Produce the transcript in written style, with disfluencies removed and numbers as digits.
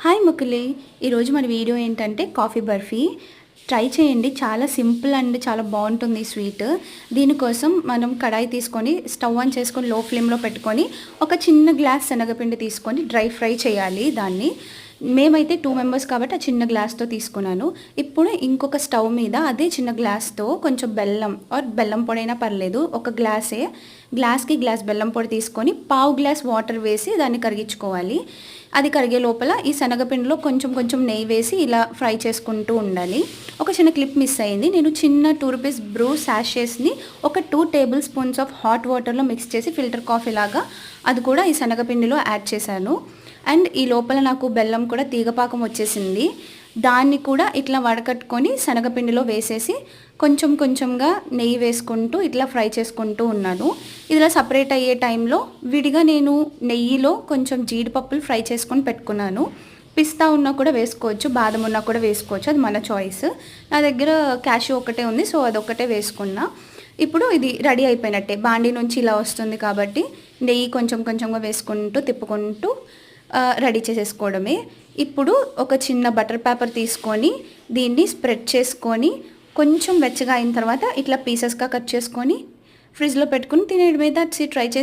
Hi ముకులి, ఈరోజు మన video ఏంటంటే కాఫీ బర్ఫీ ట్రై చేయండి. చాలా సింపుల్ అండ్ చాలా బాగుంటుంది ఈ స్వీట్. దీనికోసం మనం కడాయి తీసుకొని స్టవ్ ఆన్ చేసుకొని లో ఫ్లేమ్లో పెట్టుకొని ఒక చిన్న గ్లాస్ శనగపిండి తీసుకొని డ్రై ఫ్రై చేయాలి. దాన్ని మేమైతే 2 మెంబర్స్ కాబట్టి ఆ చిన్న గ్లాస్తో తీసుకున్నాను. ఇప్పుడు ఇంకొక స్టవ్ మీద అదే చిన్న గ్లాస్తో కొంచెం బెల్లం ఆర్ బెల్లం పొడి అయినా పర్లేదు, ఒక గ్లాస్కి గ్లాస్ బెల్లం పొడి తీసుకొని పావు గ్లాస్ వాటర్ వేసి దాన్ని కరిగించుకోవాలి. అది కరిగే లోపల ఈ శనగపిండిలో కొంచెం కొంచెం నెయ్యి వేసి ఇలా ఫ్రై చేసుకుంటూ ఉండాలి. ఒక చిన్న క్లిప్ మిస్ అయింది. నేను చిన్న 2 రూపీస్ బ్రూ శాషేస్ని ఒక 2 టేబుల్ స్పూన్స్ ఆఫ్ హాట్ వాటర్లో మిక్స్ చేసి ఫిల్టర్ కాఫీ లాగా అది కూడా ఈ శనగపిండిలో యాడ్ చేశాను. అండ్ ఈ లోపల నాకు బెల్లం కూడా తీగపాకం వచ్చేసింది. దాన్ని కూడా ఇట్లా వడకట్టుకొని శనగపిండిలో వేసేసి కొంచెం కొంచెంగా నెయ్యి వేసుకుంటూ ఇట్లా ఫ్రై చేసుకుంటూ ఉన్నాను. ఇలా సపరేట్ అయ్యే టైంలో విడిగా నేను నెయ్యిలో కొంచెం జీడిపప్పులు ఫ్రై చేసుకొని పెట్టుకున్నాను. పిస్తా ఉన్నా కూడా వేసుకోవచ్చు, బాదం ఉన్నా కూడా వేసుకోవచ్చు, అది మన చాయిస్. నా దగ్గర క్యాష్యూ ఒకటే ఉంది, సో అదొక్కటే వేసుకున్నా. ఇప్పుడు ఇది రెడీ అయిపోయినట్టే. బాండీ నుంచి ఇలా వస్తుంది కాబట్టి నెయ్యి కొంచెం కొంచెంగా వేసుకుంటూ తిప్పుకుంటూ రెడీ చేసేసుకోవడమే. ఇప్పుడు ఒక చిన్న బటర్ పేపర్ తీసుకొని దీన్ని స్ప్రెడ్ చేసుకొని కొంచెం వెచ్చగా అయిన తర్వాత ఇట్లా పీసెస్గా కట్ చేసుకొని ఫ్రిడ్జ్లో పెట్టుకుని తినేయడమే. That's it. ట్రై చేసి